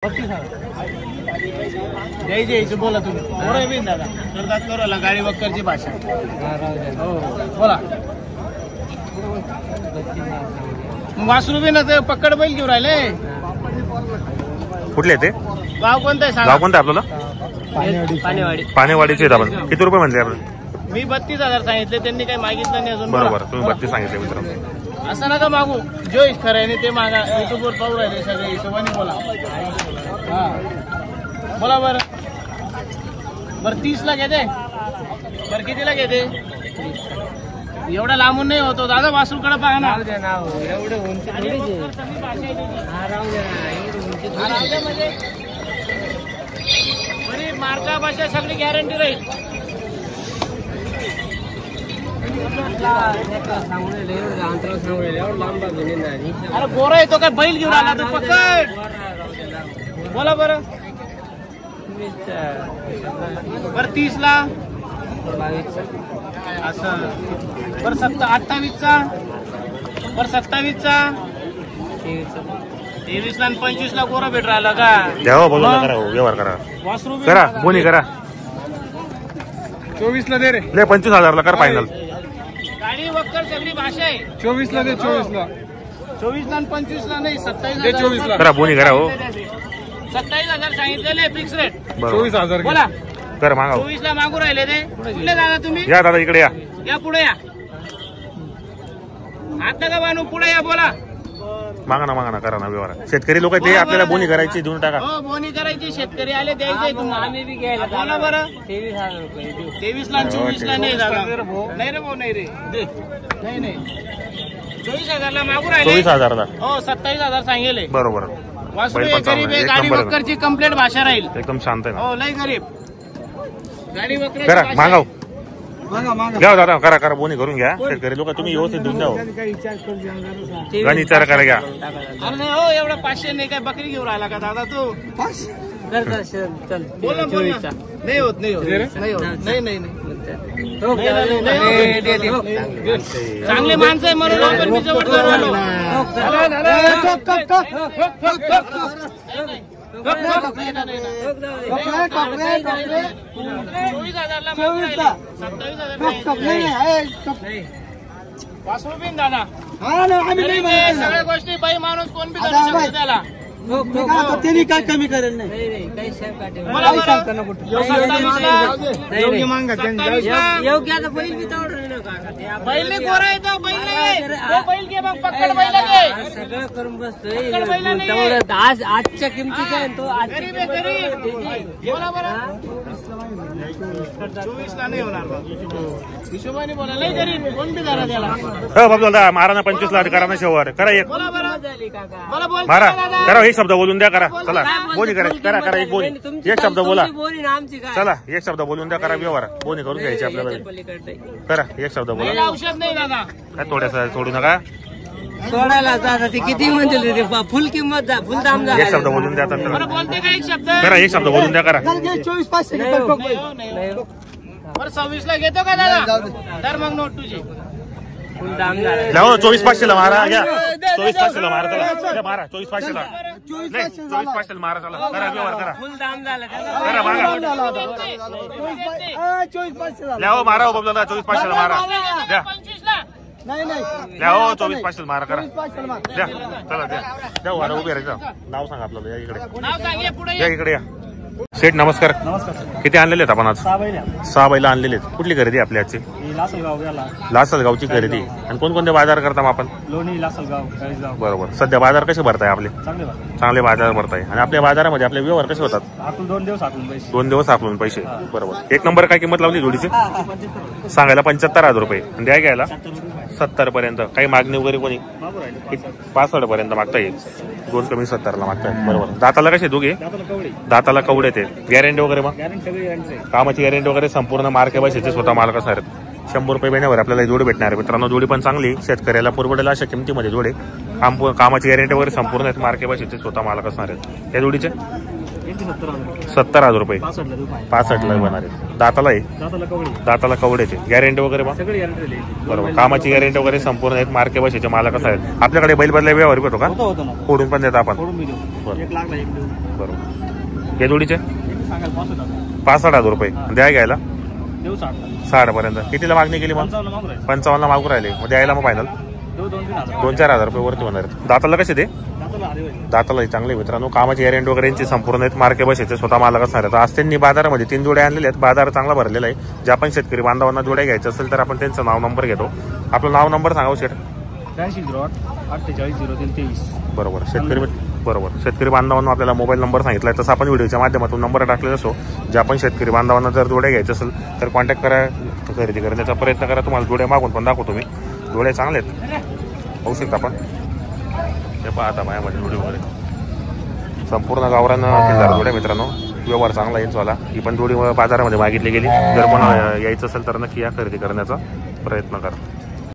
जय बोला तुम्ही बरोबर बी दादा करतात करूला गाडी वक्करची भाषा हो बोला वासरू बी ना ते पकड बैल घेऊन राहिले कुठले ते गाव कोणतं आहे गाव कोणतं आपल्याला पाणेवाडी पाणेवाडीचे आहेत आपण किती रुपये म्हणले आपण मी 32,000 सांगितले त्यांनी काही मागितलं नाही अजून बरोबर तुम्ही 32 सांगितले मित्रांनो असं नका मागू जो खरं आहे ते मागा युट्यूबवर पाहू राहिले सगळे हिशोबाने बोला हा बोला बरं 30 ला घेते बरं कितीला घेते एवढा लांबून नाही होतो दादा वासरूकडे पहा ना बरी मार्का भाषा सगळी गॅरंटी राहील अरे गोरा येतो काय बैल घेऊन आला तू पकड बोला बरं 30 ला असं बरं 28 चा बरं 27 चा 23 ला आणि 25 ला गोरा भेट राहिला का द्यावा बोलू करा व्यवहार करा वासरू करा बोनी करा 24 ला दे रे 25,000 ला कर फायनल गाडी वक्कर सगळी भाषा आहे 24 ला दे 24 ला 24 ला आणि 25 ला नाही 27 दे 24 ला करा बोनी करा हो 27,000 सांगितलेले फिक्स रेट 24,000 बोला कर मागा 24 ला मागू राहिले ते कुठले दादा तुम्ही या दादा इकडे या पुढे या आता का बानू पुढे या बोला मागा ना करा ना व्यवहार शेतकरी लोक ते आपल्याला बोनी करायची देऊन टाका हो बोनी करायची शेतकरी आले द्यायचे तुम्हाला आम्ही बी घ्यायला बोला बरं 23 ला आणि 24 ला नाही दादा नाही रे भाऊ नाही रे दे नाही 24,000 ला मागू राहिले 24,000 ला हो 27,000 सांगेले बरोबर वासरू गरीब आहे गाडी वक्करची कंप्लेंट भाषा राहील एकदम शांत आहे ना हो लय गरीब गाडी वक्कर करा मागाव घ्या दादा करा बोनी करून घ्या शेतकरी लोक तुम्ही व्यवस्थित देऊन द्या गण विचार करा घ्या अरे नाही हो एवढा 500 नाही काय बकरी घेऊन राहिला का दादा तू बोला नाही होत चांगले माणसं आहे म्हणून आपण मी जवळ आलो 27,000 वासरू बिन दादा सगळ्या गोष्टी बाई माणूस कोण बी करू शकतो त्याला त्यांनी काय कमी करेल नाही बैल गोरा येतो बैल बैल घे मग पकड बैल घे सगळं करून बसतोय आजच्या किमतीचा आहे तो बोला बरं 24 ला नाही होणार हिशोबाने बोला लय गरीब कोण बी करा त्याला हो बाबू दादा मारा ना 25 ला करा ना शेवट करा एक बोला बरं बोला बोल मारा करा एक शब्द बोलून द्या करा चला बोनी करायची करा एक बोनी एक शब्द बोला चला एक शब्द बोलून द्या करा व्यवहार बोनी करून घ्यायची आपल्याला करा एक शब्द बोला औषध नाही दादा काय थोड्यासा सोडू नका सोडायला जाता ते किती म्हणते फुल किंमत जा फुल दाम जा एक शब्द बोलून द्या बरं बोलते का एक शब्द करा एक शब्द बोलून द्या करा 24,500 बरं 26 ला घेतो का दादा तर मग नोट तुझी फुल दाम झाला लावा 24,500 ला मारा घ्या 24,500 ला मारा चला मारा 24,500 ला 24,500 ला मारा चला करा व्यवहार करा फुल दाम झाला करा मारा 24,500 लावा मारा हो बाबू दादा 24,500 ला मारा द्या 25 ला नाही द्या हो 24,500 मारा करा द्या चला द्या वारा उभे राहायचं नाव सांगा आपल्याला या इकडे नाव सांगे पुढे या इकडे या सेठ नमस्कार किती आणलेले आहेत आपण आज 6 बैल आणलेले आहेत कुठली खरेदी आपली आजची लासलगावची खरेदी आणि कोणकोणते बाजार करता आपण लोणी लासलगाव बरोबर सध्या बाजार कसे भरताय आपले चांगले बाजार भरताय आणि आपल्या बाजारामध्ये आपले व्यवहार कसे होतात आपण 2 दिवस आकलून पैसे 2 दिवस आकलून पैसे बरोबर एक नंबर काय किंमत लावली जोडीची सांगायला 75,000 रुपये आणि द्या घ्यायला 70 पर्यंत काही मागणी वगैरे कोणी 65 पर्यंत मागता येईल 2 कमी 70 ला मागताय बरोबर दाताला कसे दोघे दाताला कवडे ते गॅरंटी वगैरे मग कामाची गॅरंटी वगैरे संपूर्ण मार्के बसायचे स्वतः मालक असणार 100 रुपये महिन्यावर आपल्याला जोडी भेटणार मित्रांनो जोडी पण चांगली शेतकऱ्याला परवडेल अशा किमतीमध्ये जोडे कामाची गॅरंटी वगैरे संपूर्ण मार्के बसायचे स्वतः मालक असणार आहेत या जोडीचे 70,000 रुपये 65ला होणार आहे. दाताला आहे, दाताला कवड्याचे गॅरंटी वगैरे बा बरोबर. कामाची गॅरंटी वगैरे संपूर्ण आहेत. मार्के बसेचे मालक कसं आहेत. आपल्याकडे बैल बदला व्यवहार होतो का? फोडून पण देतो आपण. बरोबर. हे जोडीचे 65,000 रुपये द्या घ्यायला 60 पर्यंत. कितीला मागणी केली मग? 55 मागू राहिले. मग द्यायला मग फायनल 2-4 हजार रुपये वरती होणार आहेत. दाताला कसे ते? दाताला चांगले मित्रांनो. कामाची गॅरंटी वगैरे यांची संपूर्ण आहेत. मार्के बसेचे स्वतः मालक असणार आहेत. आज त्यांनी बाजारामध्ये 3 जोड्या आणलेले आहेत. बाजार चांगला भरलेला आहे. ज्या पण शेतकरी बांधवांना जोड्या घ्यायचं असेल तर आपण त्यांचं नाव नंबर घेतो. आपलं नाव नंबर सांगा शेट. 8308 बरोबर. शेतकरी बांधवांना आपल्याला मोबाईल नंबर सांगितला तसं आपण व्हिडिओच्या माध्यमातून नंबर टाकलेला असो. ज्या पण शेतकरी बांधवांना जर जोड्या घ्यायचं असेल तर कॉन्टॅक्ट करा, खरेदी करण्याचा प्रयत्न करा. तुम्हाला जोड्या मागून पण दाखवतो मी. जोड्या चांगले आहेत, होऊ शकता आपण. हे पहा आता माझ्यामध्ये जोडी वगैरे संपूर्ण गावरान किल्लार जोड्या मित्रांनो. व्यवहार चांगला यांचा. ही पण जोडी बाजारामध्ये मागितली गेली. जर पण यायचं असेल तर नक्की या, खरेदी करण्याचा प्रयत्न करा.